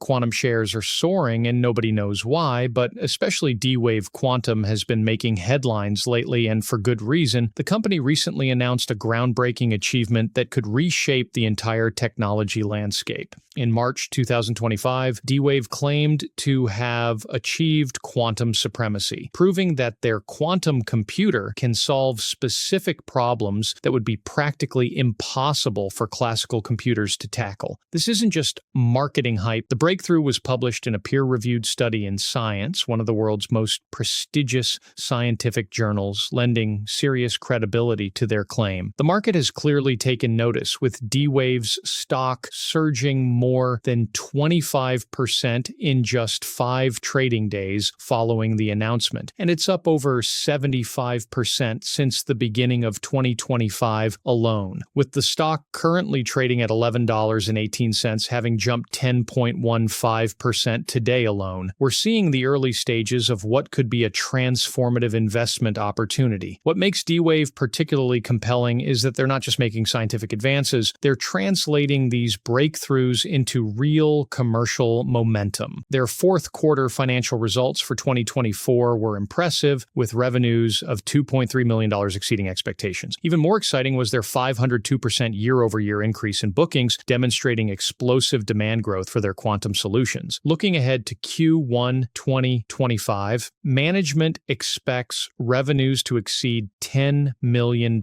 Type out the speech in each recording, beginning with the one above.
Quantum shares are soaring and nobody knows why, but especially D-Wave Quantum has been making headlines lately, and for good reason. The company recently announced a groundbreaking achievement that could reshape the entire technology landscape. In March 2025, D-Wave claimed to have achieved quantum supremacy, proving that their quantum computer can solve specific problems that would be practically impossible for classical computers to tackle. This isn't just marketing hype. The breakthrough was published in a peer-reviewed study in Science, one of the world's most prestigious scientific journals, lending serious credibility to their claim. The market has clearly taken notice, with D-Wave's stock surging more than 25% in just 5 trading days following the announcement, and it's up over 75% since the beginning of 2025 alone, with the stock currently trading at $11.18, having jumped 10.15% today alone. We're seeing the early stages of what could be a transformative investment opportunity. What makes D-Wave particularly compelling is that they're not just making scientific advances, they're translating these breakthroughs into real commercial momentum. Their fourth quarter financial results for 2024 were impressive, with revenues of $2.3 million exceeding expectations. Even more exciting was their 502% year-over-year increase in bookings, demonstrating explosive demand growth for their quantum solutions. Looking ahead to Q1 2025, management expects revenues to exceed $10 million,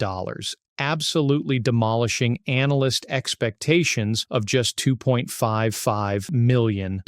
absolutely demolishing analyst expectations of just $2.55 million.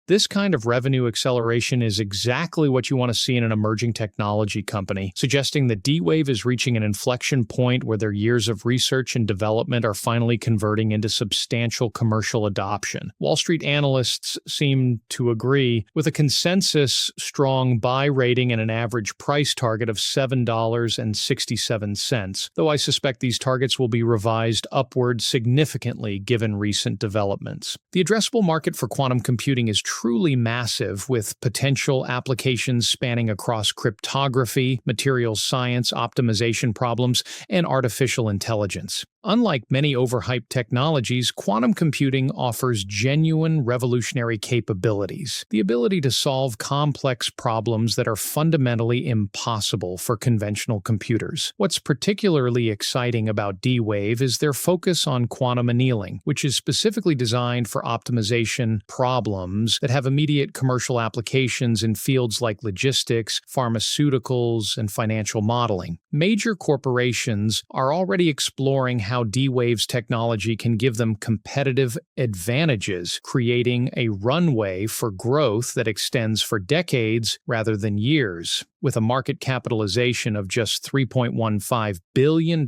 This kind of revenue acceleration is exactly what you want to see in an emerging technology company, suggesting that D-Wave is reaching an inflection point where their years of research and development are finally converting into substantial commercial adoption. Wall Street analysts seem to agree, with a consensus strong buy rating and an average price target of $7.67, though I suspect these targets will be revised upward significantly given recent developments. The addressable market for quantum computing is truly massive, with potential applications spanning across cryptography, materials science, optimization problems, and artificial intelligence. Unlike many overhyped technologies, quantum computing offers genuine revolutionary capabilities, the ability to solve complex problems that are fundamentally impossible for conventional computers. What's particularly exciting about D-Wave is their focus on quantum annealing, which is specifically designed for optimization problems that have immediate commercial applications in fields like logistics, pharmaceuticals, and financial modeling. Major corporations are already exploring how D-Wave's technology can give them competitive advantages, creating a runway for growth that extends for decades rather than years. With a market capitalization of just $3.15 billion,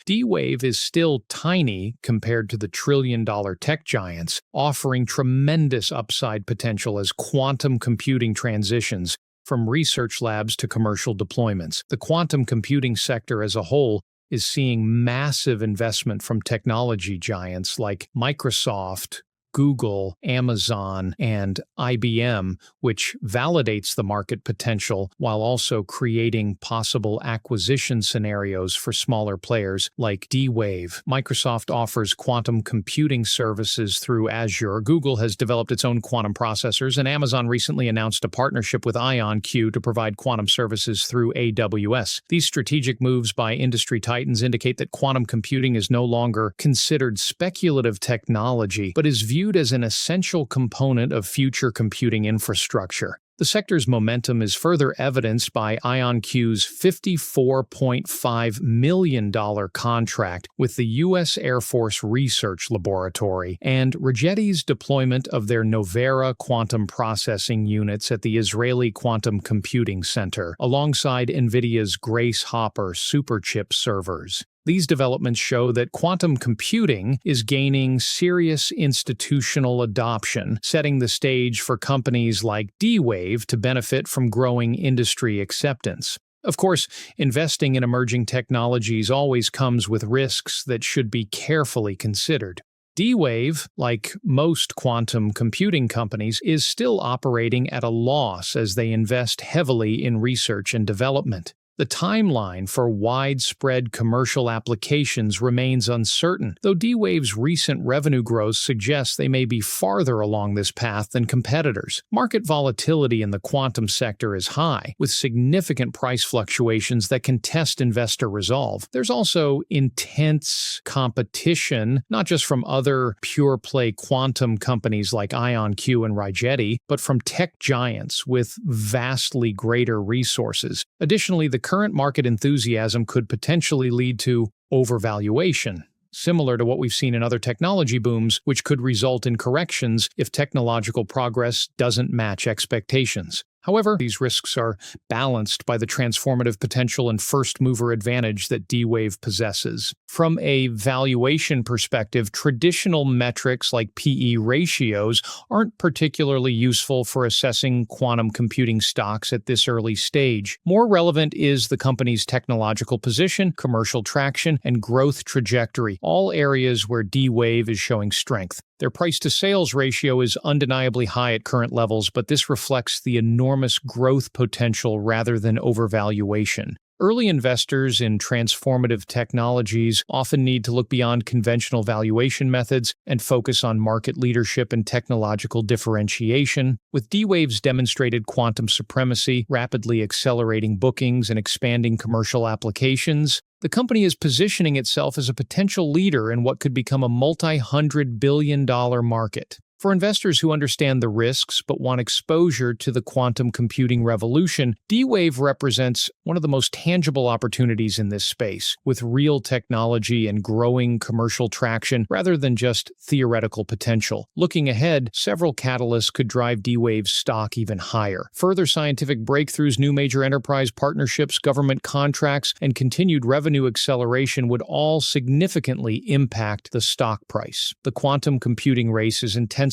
D-Wave is still tiny compared to the trillion-dollar tech giants, offering tremendous upside potential as quantum computing transitions from research labs to commercial deployments. The quantum computing sector as a whole is seeing massive investment from technology giants like Microsoft, Google, Amazon, and IBM, which validates the market potential while also creating possible acquisition scenarios for smaller players like D-Wave. Microsoft offers quantum computing services through Azure. Google has developed its own quantum processors, and Amazon recently announced a partnership with IonQ to provide quantum services through AWS. These strategic moves by industry titans indicate that quantum computing is no longer considered speculative technology, but is viewed as an essential component of future computing infrastructure. The sector's momentum is further evidenced by IonQ's $54.5 million contract with the U.S. Air Force Research Laboratory and Rigetti's deployment of their Novera quantum processing units at the Israeli Quantum Computing Center, alongside NVIDIA's Grace Hopper superchip servers. These developments show that quantum computing is gaining serious institutional adoption, setting the stage for companies like D-Wave to benefit from growing industry acceptance. Of course, investing in emerging technologies always comes with risks that should be carefully considered. D-Wave, like most quantum computing companies, is still operating at a loss as they invest heavily in research and development. The timeline for widespread commercial applications remains uncertain, though D-Wave's recent revenue growth suggests they may be farther along this path than competitors. Market volatility in the quantum sector is high, with significant price fluctuations that can test investor resolve. There's also intense competition, not just from other pure-play quantum companies like IonQ and Rigetti, but from tech giants with vastly greater resources. Additionally, the current market enthusiasm could potentially lead to overvaluation, similar to what we've seen in other technology booms, which could result in corrections if technological progress doesn't match expectations. However, these risks are balanced by the transformative potential and first-mover advantage that D-Wave possesses. From a valuation perspective, traditional metrics like PE ratios aren't particularly useful for assessing quantum computing stocks at this early stage. More relevant is the company's technological position, commercial traction, and growth trajectory, all areas where D-Wave is showing strength. Their price-to-sales ratio is undeniably high at current levels, but this reflects the enormous growth potential rather than overvaluation. Early investors in transformative technologies often need to look beyond conventional valuation methods and focus on market leadership and technological differentiation. With D-Wave's demonstrated quantum supremacy, rapidly accelerating bookings, and expanding commercial applications, the company is positioning itself as a potential leader in what could become a multi-hundred-billion-dollar market. For investors who understand the risks but want exposure to the quantum computing revolution, D-Wave represents one of the most tangible opportunities in this space, with real technology and growing commercial traction rather than just theoretical potential. Looking ahead, several catalysts could drive D-Wave's stock even higher. Further scientific breakthroughs, new major enterprise partnerships, government contracts, and continued revenue acceleration would all significantly impact the stock price. The quantum computing race is intensifying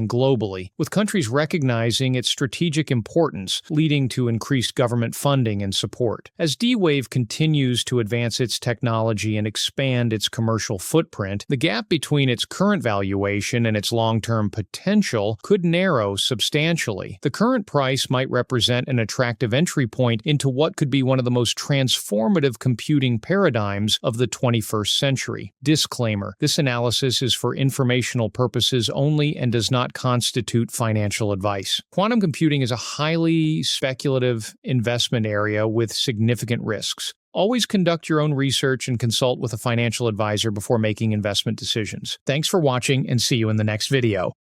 globally, with countries recognizing its strategic importance, leading to increased government funding and support. As D-Wave continues to advance its technology and expand its commercial footprint, the gap between its current valuation and its long-term potential could narrow substantially. The current price might represent an attractive entry point into what could be one of the most transformative computing paradigms of the 21st century. Disclaimer: this analysis is for informational purposes only and does not constitute financial advice. Quantum computing is a highly speculative investment area with significant risks. Always conduct your own research and consult with a financial advisor before making investment decisions. Thanks for watching, and see you in the next video.